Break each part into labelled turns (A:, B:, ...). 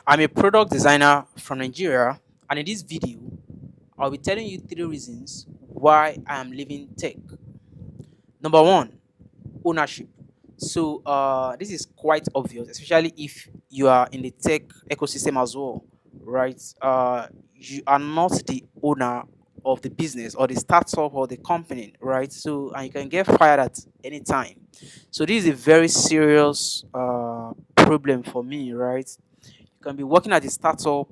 A: I'm a product designer from Nigeria, and in this video, I'll be telling you three reasons why I am leaving tech. Number one, ownership. This is quite obvious, especially if you are in the tech ecosystem as well, right? You are not the owner of the business or the startup or the company, right? And you can get fired at any time. So, this is a very serious problem for me, right? You can be working at a startup,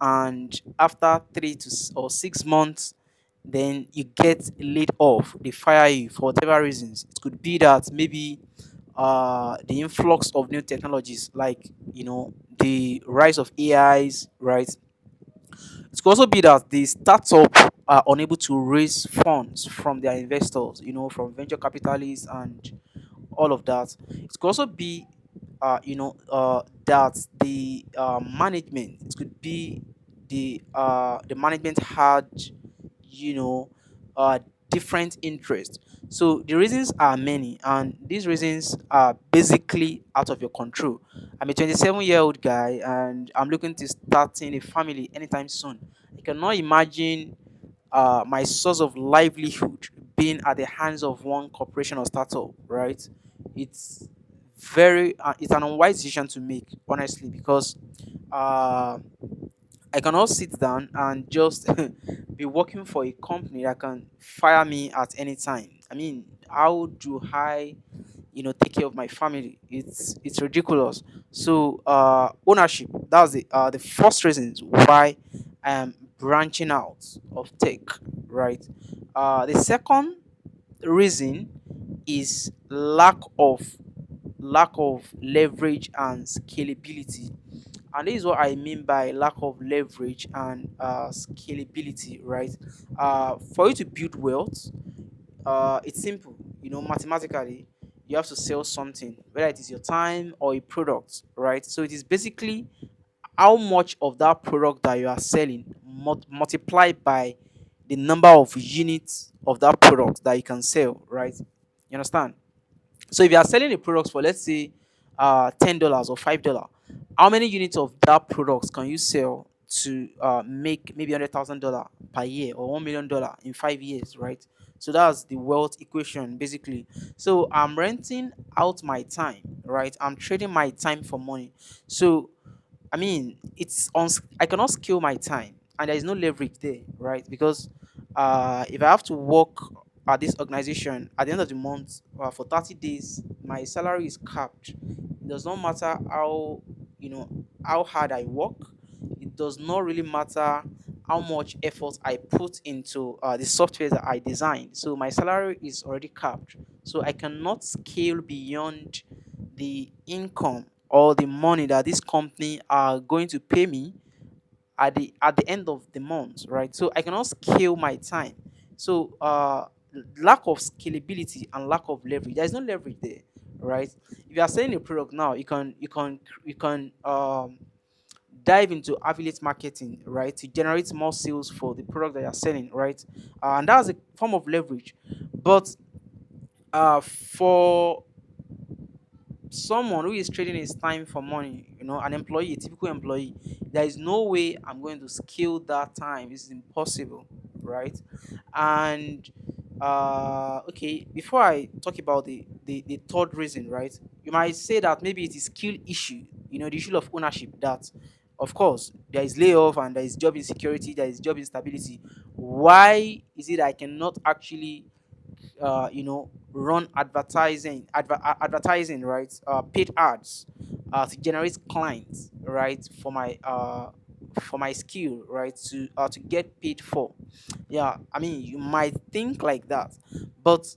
A: and after 3 or 6 months, then you get laid off. They fire you for whatever reasons. It could be that maybe the influx of new technologies, like the rise of AIs, right? It could also be that the startup are unable to raise funds from their investors, from venture capitalists and all of that. It could also be that the management, it could be the management had you know uh, different interests. So the reasons are many, and these reasons are basically out of your control. I'm a 27-year-old guy, and I'm looking to starting a family anytime soon. I cannot imagine my source of livelihood being at the hands of one corporation or startup, right? It's it's an unwise decision to make, honestly, because uh, I cannot sit down and just be working for a company that can fire me at any time. I mean, how do I, take care of my family? It's ridiculous. Ownership. That's the first reasons why I am branching out of tech, right? The second reason is lack of leverage and scalability. And this is what I mean by lack of leverage and scalability, right? For you to build wealth, it's simple. Mathematically, you have to sell something, whether it is your time or a product, right? So it is basically how much of that product that you are selling multiplied by the number of units of that product that you can sell, right? You understand? So if you are selling a product for, let's say, $10 or $5, how many units of that product can you sell to make maybe $100,000 per year or $1 million in 5 years, right? So that's the wealth equation basically. So I'm renting out my time, right? I'm trading my time for money. So I mean, I cannot scale my time, and there is no leverage there, right? Because if I have to work at this organization at the end of the month for 30 days, my salary is capped. It does not matter you know how hard I work. It does not really matter how much effort I put into the software that I designed. So my salary is already capped. So I cannot scale beyond the income or the money that this company are going to pay me at the end of the month, right? So I cannot scale my time. So lack of scalability and lack of leverage. There is no leverage there, right? If you are selling a product now, you can dive into affiliate marketing, right, to generate more sales for the product that you're selling, right? And that's a form of leverage. But for someone who is trading his time for money, an employee, a typical employee, there is no way I'm going to scale that time. It's impossible, right? And okay, before I talk about the third reason, right, you might say that maybe it is skill issue, the issue of ownership, that of course there is layoff and there is job insecurity, there is job instability. Why is it I cannot actually run advertising, right? Paid ads to generate clients, right, for my skill, right, to get paid for. Yeah, I mean, you might think like that, but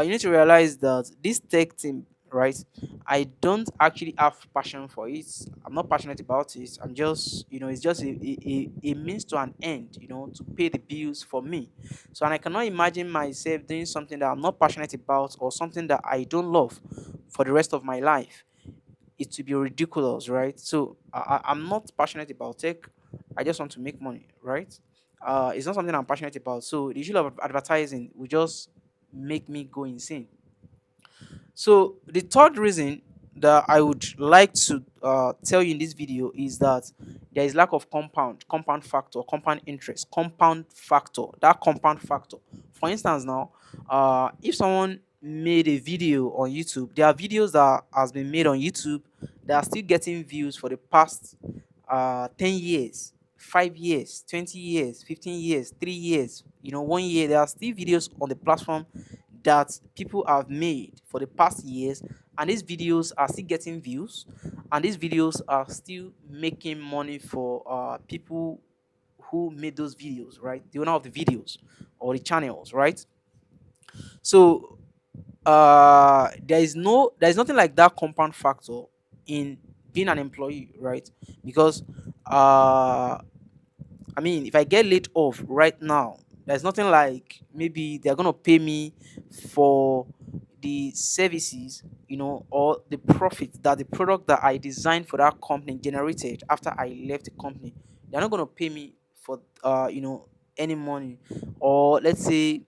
A: you need to realize that this tech team, right, I don't actually have passion for it. I'm not passionate about it. I'm just, it's just a means to an end, to pay the bills for me. So, and I cannot imagine myself doing something that I'm not passionate about or something that I don't love for the rest of my life. It would be ridiculous, right? So I'm not passionate about tech. I just want to make money, right? It's not something I'm passionate about. So the issue of advertising will just make me go insane. So the third reason that I would like to tell you in this video is that there is lack of compound factor, compound interest, compound factor. That compound factor. For instance, now, if someone made a video on YouTube, there are videos that has been made on YouTube that are still getting views for the past 10 years, 5 years, 20 years, 15 years, 3 years, 1 year. There are still videos on the platform that people have made for the past years, and these videos are still getting views, and these videos are still making money for people who made those videos, right? The owner of the videos or the channels, right? So there is nothing like that compound factor in being an employee, right? Because I mean, if I get laid off right now, there's nothing like maybe they're gonna pay me for the services, or the profit that the product that I designed for that company generated after I left the company. They're not gonna pay me for any money. Or let's say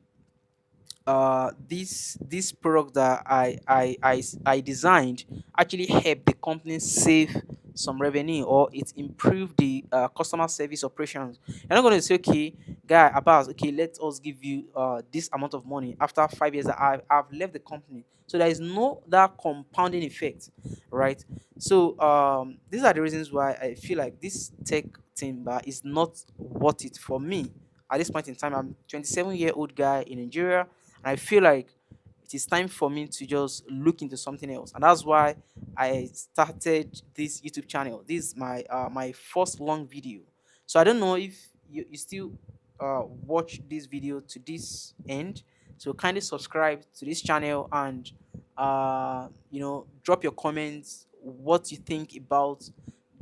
A: this product that I designed actually helped the company save some revenue, or it improved the customer service operations. You're not going to say, okay, guy Abbas, okay, let us give you this amount of money after 5 years that I've left the company. So there is no that compounding effect, right? So these are the reasons why I feel like this tech timber is not worth it for me at this point in time. I'm 27-year-old guy in Nigeria, and I feel like it is time for me to just look into something else. And that's why I started this YouTube channel. This is my first long video. So I don't know if you still watch this video to this end. So kindly subscribe to this channel, and drop your comments what you think about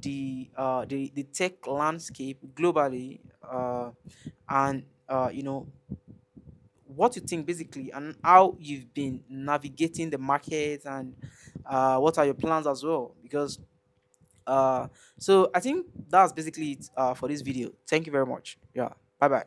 A: the tech landscape globally, and what you think basically, and how you've been navigating the market, and what are your plans as well. Because so I think that's basically it for this video. Thank you very much. Yeah, bye bye.